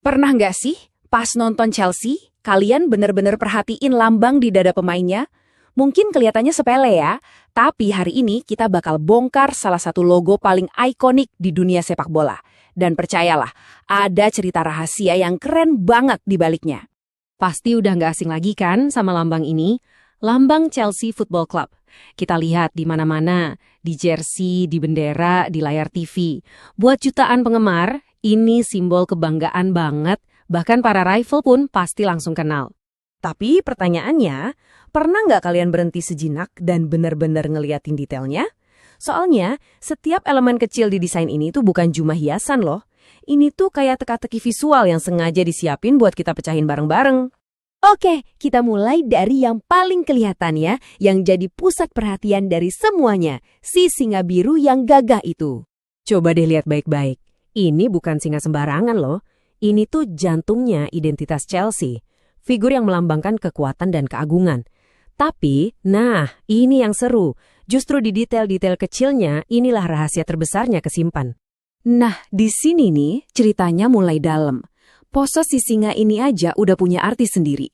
Pernah nggak sih, pas nonton Chelsea, kalian bener-bener perhatiin lambang di dada pemainnya? Mungkin kelihatannya sepele ya, tapi hari ini kita bakal bongkar salah satu logo paling ikonik di dunia sepak bola. Dan percayalah, ada cerita rahasia yang keren banget di baliknya. Pasti udah nggak asing lagi kan sama lambang ini? Lambang Chelsea Football Club. Kita lihat di mana-mana, di jersey, di bendera, di layar TV. Buat jutaan penggemar, ini simbol kebanggaan banget, bahkan para rival pun pasti langsung kenal. Tapi pertanyaannya, pernah nggak kalian berhenti sejenak dan benar-benar ngeliatin detailnya? Soalnya, setiap elemen kecil di desain ini tuh bukan cuma hiasan loh. Ini tuh kayak teka-teki visual yang sengaja disiapin buat kita pecahin bareng-bareng. Oke, kita mulai dari yang paling kelihatan ya, yang jadi pusat perhatian dari semuanya, si singa biru yang gagah itu. Coba deh lihat baik-baik. Ini bukan singa sembarangan loh. Ini tuh jantungnya identitas Chelsea. Figur yang melambangkan kekuatan dan keagungan. Tapi, nah, ini yang seru. Justru di detail-detail kecilnya, inilah rahasia terbesarnya kesimpan. Nah, di sini nih ceritanya mulai dalam. Pose si singa ini aja udah punya arti sendiri.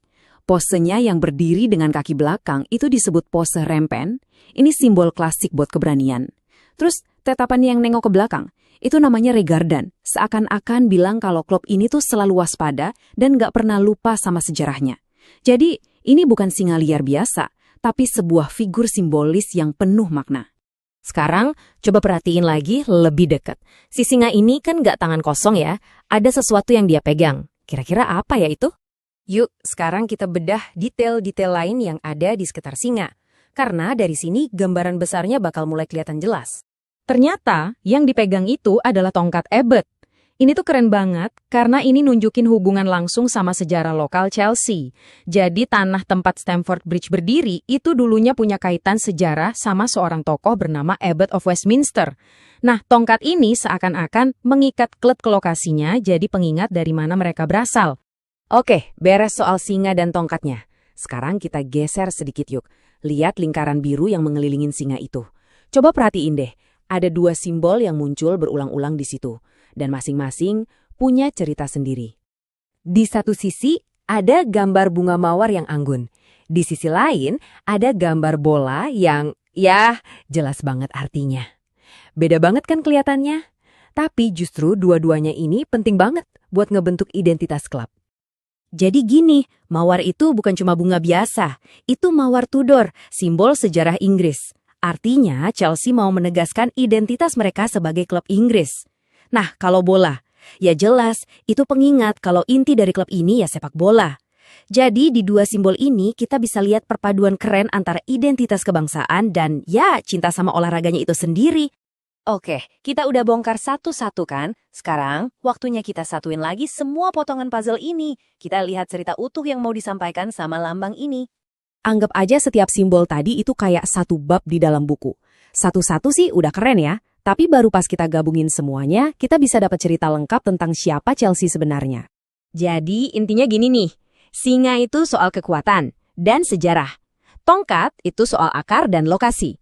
Posenya yang berdiri dengan kaki belakang itu disebut pose rempen. Ini simbol klasik buat keberanian. Terus tatapan yang nengok ke belakang, itu namanya regardan. Seakan-akan bilang kalau klub ini tuh selalu waspada dan gak pernah lupa sama sejarahnya. Jadi ini bukan singa liar biasa, tapi sebuah figur simbolis yang penuh makna. Sekarang, coba perhatiin lagi lebih dekat. Si singa ini kan nggak tangan kosong ya, ada sesuatu yang dia pegang. Kira-kira apa ya itu? Yuk, sekarang kita bedah detail-detail lain yang ada di sekitar singa. Karena dari sini gambaran besarnya bakal mulai kelihatan jelas. Ternyata yang dipegang itu adalah tongkat ebet. Ini tuh keren banget karena ini nunjukin hubungan langsung sama sejarah lokal Chelsea. Jadi tanah tempat Stamford Bridge berdiri itu dulunya punya kaitan sejarah sama seorang tokoh bernama Abbot of Westminster. Nah, tongkat ini seakan-akan mengikat klub ke lokasinya jadi pengingat dari mana mereka berasal. Oke, beres soal singa dan tongkatnya. Sekarang kita geser sedikit yuk. Lihat lingkaran biru yang mengelilingin singa itu. Coba perhatiin deh, ada dua simbol yang muncul berulang-ulang di situ. Dan masing-masing punya cerita sendiri. Di satu sisi, ada gambar bunga mawar yang anggun. Di sisi lain, ada gambar bola yang, jelas banget artinya. Beda banget kan kelihatannya? Tapi justru dua-duanya ini penting banget buat ngebentuk identitas klub. Jadi gini, mawar itu bukan cuma bunga biasa. Itu mawar Tudor, simbol sejarah Inggris. Artinya, Chelsea mau menegaskan identitas mereka sebagai klub Inggris. Nah, kalau bola, ya jelas itu pengingat kalau inti dari klub ini ya sepak bola. Jadi di dua simbol ini kita bisa lihat perpaduan keren antara identitas kebangsaan dan ya cinta sama olahraganya itu sendiri. Oke, kita udah bongkar satu-satu kan? Sekarang waktunya kita satuin lagi semua potongan puzzle ini. Kita lihat cerita utuh yang mau disampaikan sama lambang ini. Anggap aja setiap simbol tadi itu kayak satu bab di dalam buku. Satu-satu sih udah keren ya. Tapi baru pas kita gabungin semuanya, kita bisa dapat cerita lengkap tentang siapa Chelsea sebenarnya. Jadi intinya gini nih, singa itu soal kekuatan dan sejarah. Tongkat itu soal akar dan lokasi.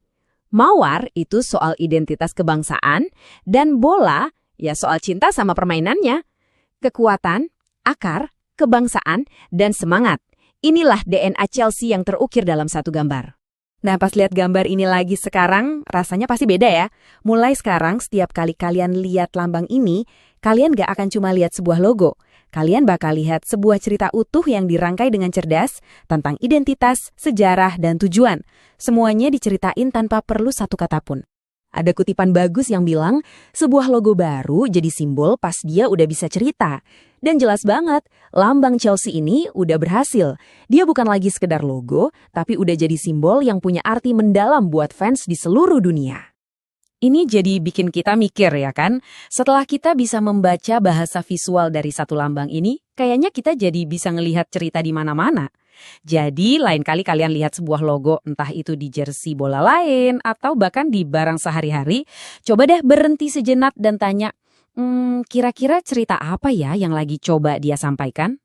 Mawar itu soal identitas kebangsaan dan bola ya soal cinta sama permainannya. Kekuatan, akar, kebangsaan, dan semangat. Inilah DNA Chelsea yang terukir dalam satu gambar. Nah, pas lihat gambar ini lagi sekarang, rasanya pasti beda ya. Mulai sekarang, setiap kali kalian lihat lambang ini, kalian gak akan cuma lihat sebuah logo. Kalian bakal lihat sebuah cerita utuh yang dirangkai dengan cerdas tentang identitas, sejarah, dan tujuan. Semuanya diceritain tanpa perlu satu kata pun. Ada kutipan bagus yang bilang, sebuah logo baru jadi simbol pas dia udah bisa cerita. Dan jelas banget, lambang Chelsea ini udah berhasil. Dia bukan lagi sekedar logo, tapi udah jadi simbol yang punya arti mendalam buat fans di seluruh dunia. Ini jadi bikin kita mikir ya kan? Setelah kita bisa membaca bahasa visual dari satu lambang ini, kayaknya kita jadi bisa ngelihat cerita di mana-mana. Jadi lain kali kalian lihat sebuah logo, entah itu di jersey bola lain atau bahkan di barang sehari-hari, coba deh berhenti sejenak dan tanya, kira-kira cerita apa ya yang lagi coba dia sampaikan?